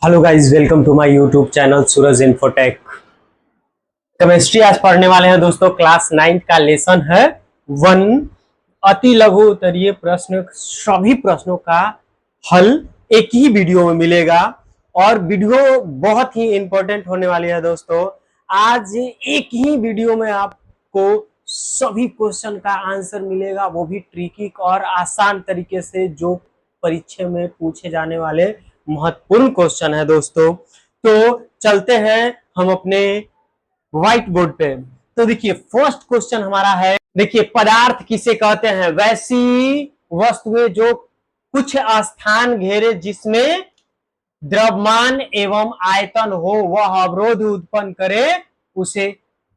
Hello guys, welcome to my YouTube channel Suraj Infotech. Chemistry आज पढ़ने वाले हैं दोस्तों। क्लास 9 का लेसन है 1 अति लघु उत्तरीय प्रश्न। सभी प्रश्नों का हल एक ही वीडियो में मिलेगा और वीडियो बहुत ही इंपॉर्टेंट होने वाली है दोस्तों। आज एक ही वीडियो में आपको सभी क्वेश्चन का आंसर मिलेगा, वो भी ट्रिकी और आसान तरीके से, जो परीक्षा में पूछे जाने वाले महत्वपूर्ण क्वेश्चन है दोस्तों। तो चलते हैं हम अपने व्हाइट बोर्ड पे। तो देखिए फर्स्ट क्वेश्चन हमारा है, देखिए पदार्थ किसे कहते हैं? वैसी वस्तुएं जो कुछ स्थान घेरे जिसमें द्रव्यमान एवं आयतन हो, वह अवरोध उत्पन्न करे, उसे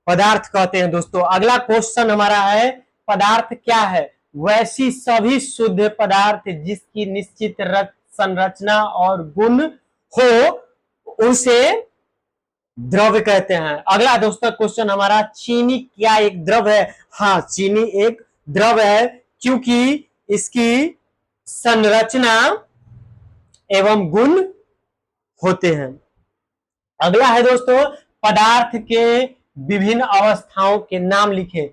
पदार्थ कहते हैं दोस्तों। अगला क्वेश्चन हमारा है, पदार्थ क्या है? वैसी सभी शुद्ध पदार्थ जिसकी निश्चित संरचना और गुण हो, उसे द्रव्य कहते हैं। अगला दोस्तों क्वेश्चन हमारा, चीनी क्या एक द्रव है? हाँ, चीनी एक द्रव है क्योंकि इसकी संरचना एवं गुण होते हैं। अगला है दोस्तों, पदार्थ के विभिन्न अवस्थाओं के नाम लिखे।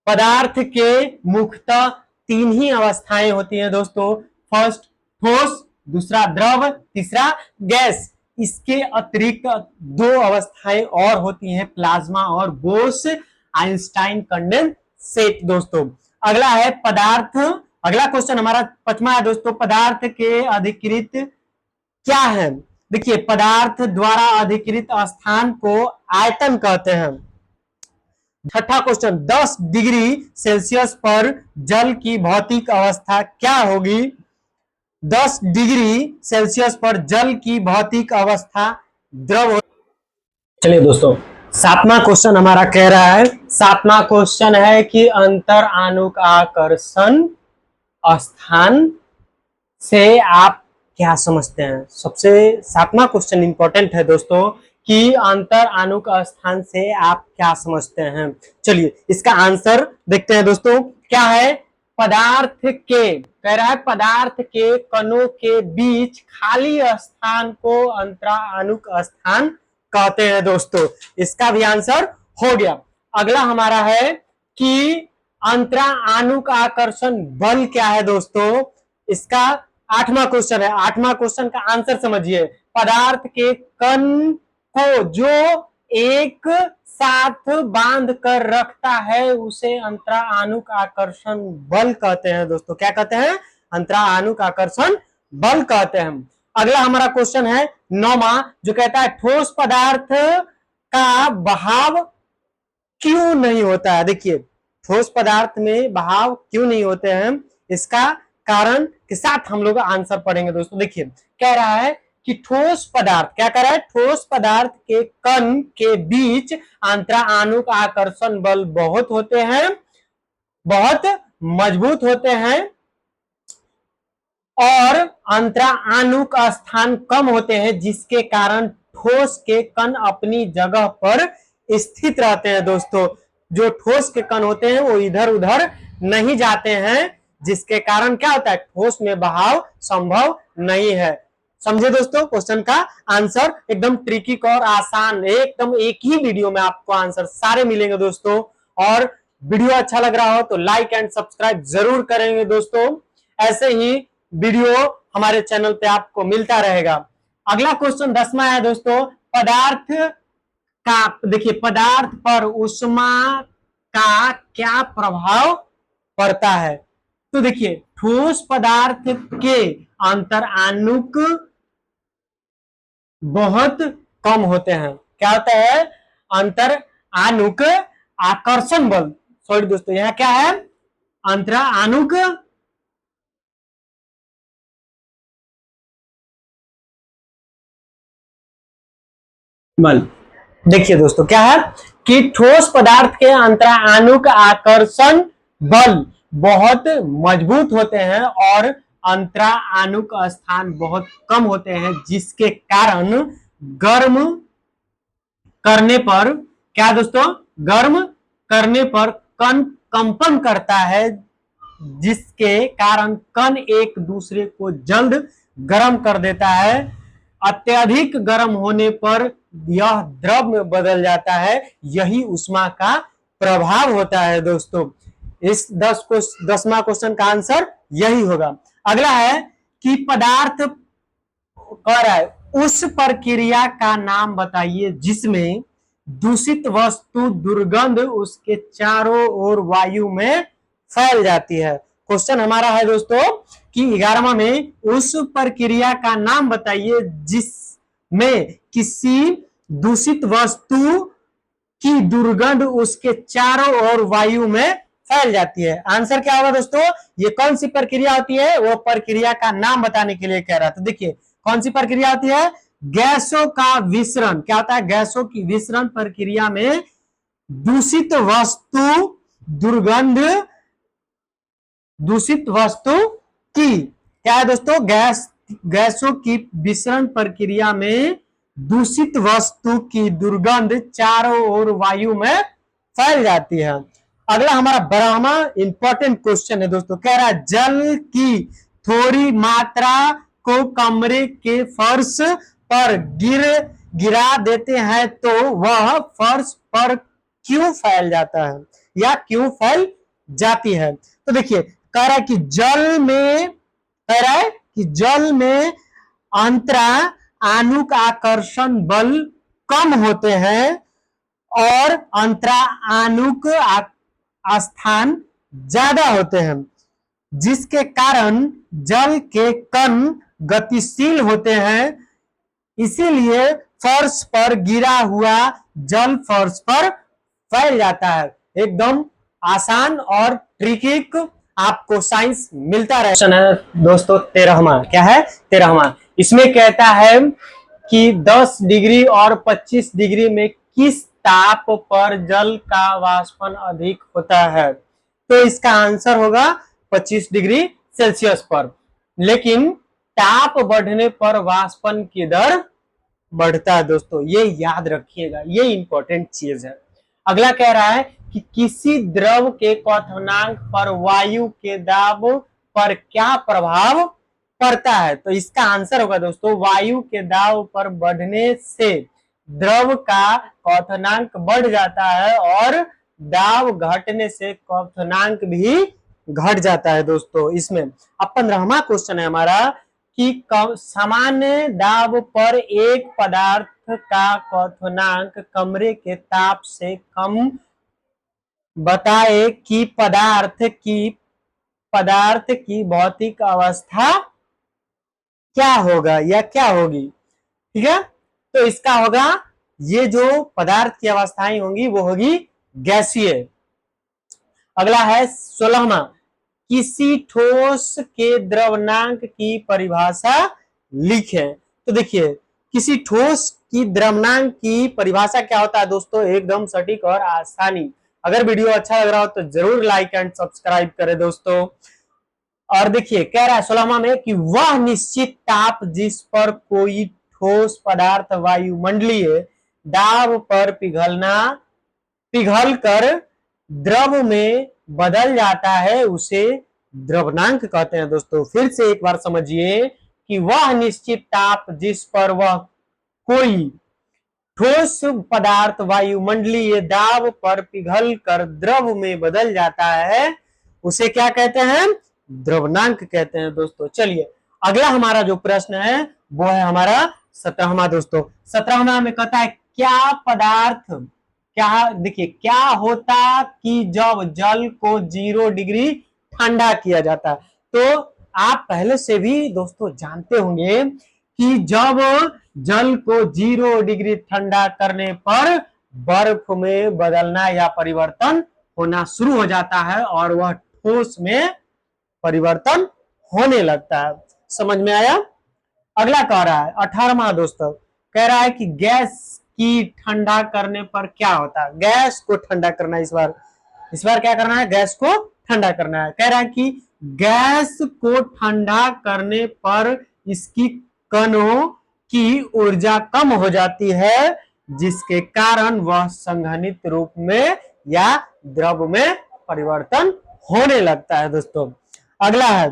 पदार्थ के मुख्यतः 3 ही अवस्थाएं होती हैं दोस्तों। फर्स्ट ठोस, दूसरा द्रव, तीसरा गैस। इसके अतिरिक्त 2 अवस्थाएं और होती हैं, प्लाज्मा और बोस आइंस्टाइन कंडेंसेट दोस्तों। अगला है पदार्थ, अगला क्वेश्चन हमारा 5वां है दोस्तों, पदार्थ के अधिकृत क्या है? देखिए पदार्थ द्वारा अधिकृत स्थान को आयतन कहते हैं। 6वां क्वेश्चन, 10 डिग्री सेल्सियस पर जल की भौतिक अवस्था क्या होगी? 10 डिग्री सेल्सियस पर जल की भौतिक अवस्था द्रव। चलिए दोस्तों 7वां क्वेश्चन हमारा कह रहा है, 7वां क्वेश्चन है कि अंतर आणुक आकर्षण स्थान से आप क्या समझते हैं? सबसे 7वां क्वेश्चन इंपॉर्टेंट है दोस्तों कि अंतर आणुक स्थान से आप क्या समझते हैं। चलिए इसका आंसर देखते हैं दोस्तों। क्या है? पदार्थ के, कह रहा है पदार्थ के कणों के बीच खाली स्थान को अंतराणुक स्थान कहते हैं दोस्तों। इसका भी आंसर हो गया। अगला हमारा है कि अंतराणुक आकर्षण बल क्या है दोस्तों? इसका 8वां क्वेश्चन है। 8वां क्वेश्चन का आंसर समझिए, पदार्थ के कण को जो एक साथ बांध कर रखता है उसे अंतराणुक आकर्षण बल कहते हैं दोस्तों। क्या कहते हैं? अंतराणुक आकर्षण बल कहते हैं। अगला हमारा क्वेश्चन है 9वां, जो कहता है ठोस पदार्थ का बहाव क्यों नहीं होता है? देखिए ठोस पदार्थ में बहाव क्यों नहीं होते हैं, इसका कारण के साथ हम लोग आंसर पढ़ेंगे दोस्तों। देखिए कह रहा है कि ठोस पदार्थ, क्या कह रहा है? ठोस पदार्थ के कण के बीच अंतराणुक आकर्षण बल बहुत होते हैं, बहुत मजबूत होते हैं, और अंतराणुक स्थान कम होते हैं, जिसके कारण ठोस के कण अपनी जगह पर स्थित रहते हैं दोस्तों। जो ठोस के कण होते हैं वो इधर उधर नहीं जाते हैं, जिसके कारण क्या होता है? ठोस में बहाव संभव नहीं है। समझे दोस्तों? क्वेश्चन का आंसर एकदम ट्रिकी और आसान, एकदम एक ही वीडियो में आपको आंसर सारे मिलेंगे दोस्तों। और वीडियो अच्छा लग रहा हो तो लाइक एंड सब्सक्राइब जरूर करेंगे दोस्तों। ऐसे ही वीडियो हमारे चैनल पे आपको मिलता रहेगा। अगला क्वेश्चन 10वां है दोस्तों, पदार्थ का, देखिए पदार्थ पर ऊष्मा का क्या प्रभाव पड़ता है? तो देखिए ठोस पदार्थ के अंतराणुक बहुत कम होते हैं। क्या होता है? अंतराणुक आकर्षण बल, सॉरी दोस्तों यहाँ क्या है? अंतराणुक बल। देखिए दोस्तों क्या है कि ठोस पदार्थ के अंतराणुक आकर्षण बल बहुत मजबूत होते हैं और अंतराणुक स्थान बहुत कम होते हैं, जिसके कारण गर्म करने पर, क्या दोस्तों? गर्म करने पर कण कंपन करता है, जिसके कारण कण एक दूसरे को जल्द गर्म कर देता है। अत्यधिक गर्म होने पर यह द्रव में बदल जाता है, यही ऊष्मा का प्रभाव होता है दोस्तों। इस 10वां क्वेश्चन का आंसर यही होगा। अगला है कि पदार्थ कह रहा है उस प्रक्रिया का नाम बताइए जिसमें दूषित वस्तु दुर्गंध उसके चारों ओर वायु में फैल जाती है। क्वेश्चन हमारा है दोस्तों कि 11वां में उस प्रक्रिया का नाम बताइए जिसमें किसी दूषित वस्तु की दुर्गंध उसके चारों ओर वायु में फैल जाती है। आंसर क्या होगा दोस्तों? ये कौन सी प्रक्रिया होती है, वो प्रक्रिया का नाम बताने के लिए कह रहा था। देखिए कौन सी प्रक्रिया होती है? गैसों का विसरण। क्या होता है? गैसों की विसरण प्रक्रिया में दूषित वस्तु दुर्गंध, दूषित वस्तु की क्या है दोस्तों? गैसों की विसरण प्रक्रिया में दूषित वस्तु की दुर्गंध चारों ओर वायु में फैल जाती है। अगला हमारा 12वां इंपॉर्टेंट क्वेश्चन है दोस्तों, कह रहा है जल की थोड़ी मात्रा को कमरे के फर्श पर गिरा देते हैं तो वह फर्श पर क्यों फैल जाता है या क्यों फैल जाती है? तो देखिए कह रहा है कि जल में अंतरा आणुक आकर्षण बल कम होते हैं और अंतरा आणुक स्थान ज्यादा होते हैं, जिसके कारण जल के कण गतिशील होते हैं। इसीलिए फर्श पर गिरा हुआ जल फर्श पर फैल जाता है। एकदम आसान और ट्रिकी आपको साइंस मिलता रहे। दोस्तों 13वां क्या है? 13वां इसमें कहता है कि 10 डिग्री और 25 डिग्री में किस ताप पर जल का वाष्पन अधिक होता है? तो इसका आंसर होगा 25 डिग्री सेल्सियस पर। लेकिन ताप बढ़ने पर वाष्पन की दर बढ़ता है दोस्तों, ये याद रखिएगा, ये इंपॉर्टेंट चीज है। अगला कह रहा है कि किसी द्रव के क्वथनांक पर वायु के दाब पर क्या प्रभाव पड़ता है? तो इसका आंसर होगा दोस्तों वायु के दाब पर बढ़ने से द्रव का क्वथनांक बढ़ जाता है और दाब घटने से क्वथनांक भी घट जाता है दोस्तों। इसमें अब 15वां क्वेश्चन है हमारा कि सामान्य दाब पर एक पदार्थ का क्वथनांक कमरे के ताप से कम बताए कि पदार्थ की भौतिक अवस्था क्या होगा या क्या होगी? ठीक है, तो इसका होगा ये जो पदार्थ की अवस्थाएं होंगी वो होगी गैसीय। अगला है 16वां किसी ठोस के द्रवनांक की परिभाषा लिखें। तो देखिए किसी ठोस की द्रवनांक की परिभाषा क्या होता है दोस्तों? एकदम सटीक और आसानी। अगर वीडियो अच्छा लग रहा हो तो जरूर लाइक एंड सब्सक्राइब करें दोस्तों। और देखिए कह रहा है 16वां में कि वह निश्चित ताप जिस पर कोई ठोस पदार्थ वायुमंडलीय दाब पर पिघलकर द्रव में बदल जाता है उसे द्रवनांक कहते हैं दोस्तों। फिर से एक बार समझिए कि वह निश्चित ताप जिस पर वह कोई ठोस पदार्थ वायुमंडलीय दाब पर पिघलकर द्रव में बदल जाता है उसे क्या कहते हैं? द्रवनांक कहते हैं दोस्तों। चलिए अगला हमारा जो प्रश्न है वो है हमारा 17वां दोस्तों। 17वां में कहता है देखिए क्या होता कि जब जल को 0 डिग्री ठंडा किया जाता है? तो आप पहले से भी दोस्तों जानते होंगे कि जब जल को 0 डिग्री ठंडा करने पर बर्फ में बदलना या परिवर्तन होना शुरू हो जाता है और वह ठोस में परिवर्तन होने लगता है। समझ में आया? अगला कह रहा है 18वां दोस्तों, कह रहा है कि गैस की ठंडा करने पर क्या होता है? गैस को ठंडा करना, इस बार क्या करना है? गैस को ठंडा करना है। कह रहा है कि गैस को ठंडा करने पर इसकी कणों की ऊर्जा कम हो जाती है जिसके कारण वह संघनित रूप में या द्रव में परिवर्तन होने लगता है दोस्तों। अगला है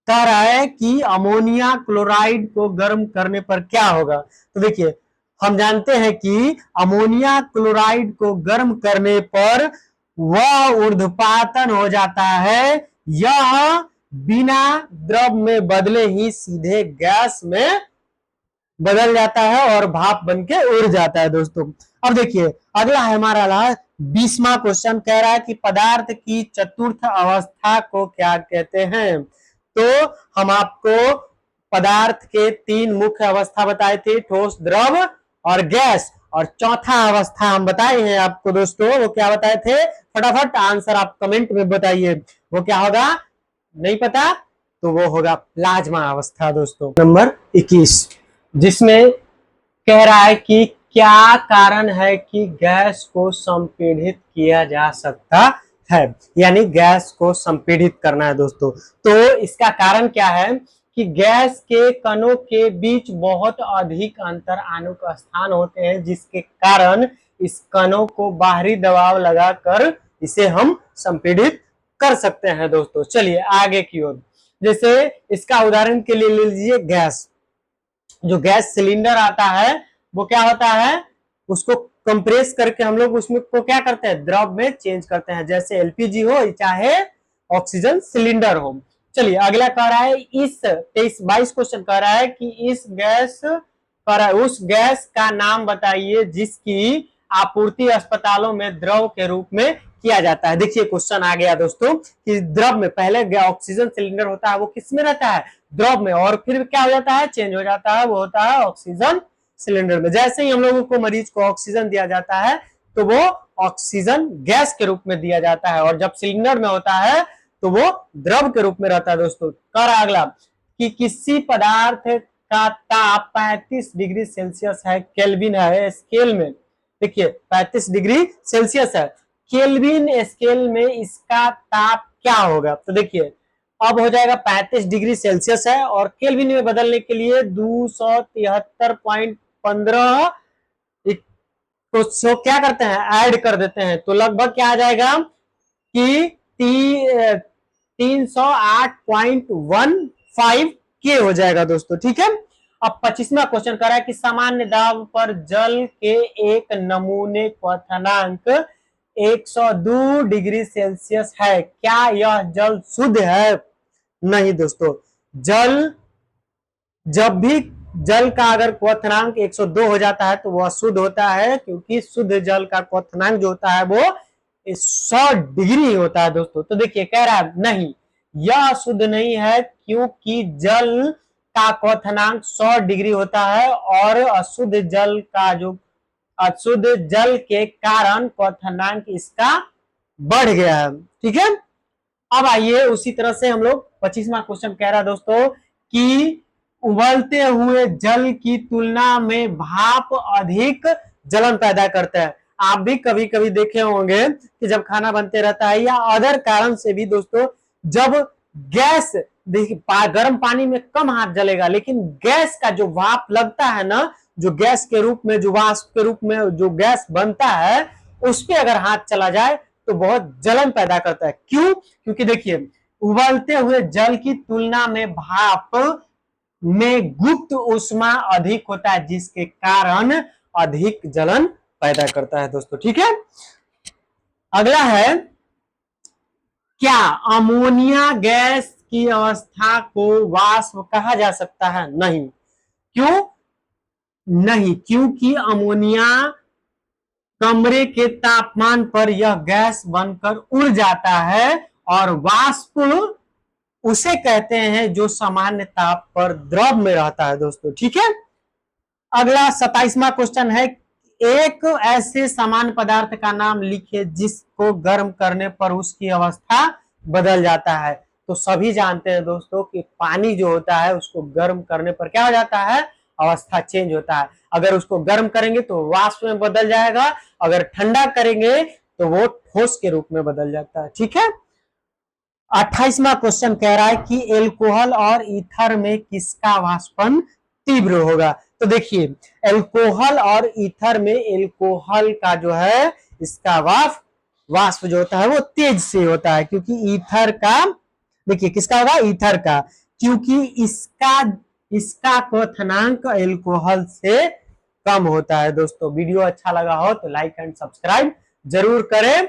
कह रहा है कि अमोनिया क्लोराइड को गर्म करने पर क्या होगा। तो देखिए हम जानते हैं कि अमोनिया क्लोराइड को गर्म करने पर वह ऊर्ध्वपातन हो जाता है, यह बिना द्रव में बदले ही सीधे गैस में बदल जाता है और भाप बन के उड़ जाता है दोस्तों। अब देखिए अगला है हमारा 20वां क्वेश्चन, कह रहा है कि पदार्थ की चतुर्थ अवस्था को क्या कहते हैं। तो हम आपको पदार्थ के 3 मुख्य अवस्था बताए थे, ठोस, द्रव और गैस, और चौथा अवस्था हम बताए हैं आपको दोस्तों, वो क्या बताए थे, फटाफट आंसर आप कमेंट में बताइए, वो क्या होगा, नहीं पता तो वो होगा प्लाज्मा अवस्था दोस्तों। नंबर 21 जिसमें कह रहा है कि क्या कारण है कि गैस को संपीड़ित किया जा सकता है, यानी गैस को संपीड़ित करना है दोस्तों। तो इसका कारण क्या है कि गैस के कणों के बीच बहुत अधिक अंतर आणुक स्थान होते हैं, जिसके कारण इस कणों को बाहरी दबाव लगाकर इसे हम संपीड़ित कर सकते हैं दोस्तों। चलिए आगे की ओर, जैसे इसका उदाहरण के लिए ले लीजिए गैस। जो गैस सिलेंडर आता है वो क्या होता है, उसको कंप्रेस करके हम लोग उसमें को क्या करते हैं, द्रव में चेंज करते हैं, जैसे एलपीजी हो चाहे ऑक्सीजन सिलेंडर हो। चलिए अगला कह रहा है, इस 22 क्वेश्चन कह रहा है कि इस गैस पर उस गैस का नाम बताइए जिसकी आपूर्ति अस्पतालों में द्रव के रूप में किया जाता है। देखिए क्वेश्चन आ गया दोस्तों कि द्रव में पहले ऑक्सीजन सिलेंडर होता है, वो किस में रहता है, द्रव में, और फिर क्या हो जाता है, चेंज हो जाता है, वो होता है ऑक्सीजन सिलेंडर में। जैसे ही हम लोगों को मरीज को ऑक्सीजन दिया जाता है तो वो ऑक्सीजन गैस के रूप में दिया जाता है, और जब सिलेंडर में होता है तो वो द्रव के रूप में रहता है दोस्तों। कर अगला कि किसी पदार्थ का ताप 35 डिग्री सेल्सियस है, केल्विन है स्केल में, देखिए 35 डिग्री सेल्सियस है, केल्विन स्केल में इसका ताप क्या होगा। तो देखिए अब हो जाएगा 35 डिग्री सेल्सियस है, और केल्विन में बदलने के लिए 273.15 तो क्या करते हैं, ऐड कर देते हैं, तो लगभग क्या आ जाएगा कि 308.15 के हो जाएगा दोस्तों। ठीक है, अब 25वां क्वेश्चन कर रहा है कि सामान्य दाब पर जल के एक नमूने क्वथनांक 102 डिग्री सेल्सियस है, क्या यह जल शुद्ध है। नहीं दोस्तों, जल जब भी जल का अगर क्वथनांक 102 हो जाता है तो वह शुद्ध होता है, क्योंकि शुद्ध जल का क्वथनांक जो होता है वो 100 डिग्री होता है दोस्तों। तो देखिए कह रहा है नहीं, यह शुद्ध नहीं है, क्योंकि जल का क्वथनांक 100 डिग्री होता है, और अशुद्ध जल का जो अशुद्ध जल के कारण क्वथनांक इसका बढ़ गया है। ठीक है, अब आइए उसी तरह से हम लोग 25वां क्वेश्चन कह रहा है दोस्तों कि उबलते हुए जल की तुलना में भाप अधिक जलन पैदा करता है। आप भी कभी कभी देखे होंगे कि जब खाना बनते रहता है या अदर कारण से भी दोस्तों, जब गैस देखिए गर्म पानी में कम हाथ जलेगा, लेकिन गैस का जो भाप लगता है ना, जो गैस के रूप में, जो वाष्प के रूप में जो गैस बनता है, उस पर अगर हाथ चला जाए तो बहुत जलन पैदा करता है। क्यों, क्योंकि देखिए उबलते हुए जल की तुलना में भाप में गुप्त ऊष्मा अधिक होता है, जिसके कारण अधिक जलन पैदा करता है दोस्तों। ठीक है, अगला है, क्या अमोनिया गैस की अवस्था को वाष्प कहा जा सकता है। नहीं, क्यों नहीं, क्योंकि अमोनिया कमरे के तापमान पर यह गैस बनकर उड़ जाता है, और वाष्प उसे कहते हैं जो सामान्य ताप पर द्रव में रहता है दोस्तों। ठीक है, अगला 27वां क्वेश्चन है, एक ऐसे सामान्य पदार्थ का नाम लिखिए जिसको गर्म करने पर उसकी अवस्था बदल जाता है। तो सभी जानते हैं दोस्तों कि पानी जो होता है उसको गर्म करने पर क्या हो जाता है, अवस्था चेंज होता है। अगर उसको गर्म करेंगे तो वाष्प में बदल जाएगा, अगर ठंडा करेंगे तो वो ठोस के रूप में बदल जाता है। ठीक है, 28वां क्वेश्चन कह रहा है कि एल्कोहल और ईथर में किसका वाष्पन तीव्र होगा। तो देखिए एल्कोहल और ईथर में एल्कोहल का जो है इसका वाष्प जो होता है वो तेज से होता है, क्योंकि ईथर का देखिए किसका होगा, ईथर का, क्योंकि इसका इसका क्वथनांक एल्कोहल से कम होता है। दोस्तों वीडियो अच्छा लगा हो तो लाइक एंड सब्सक्राइब जरूर करें।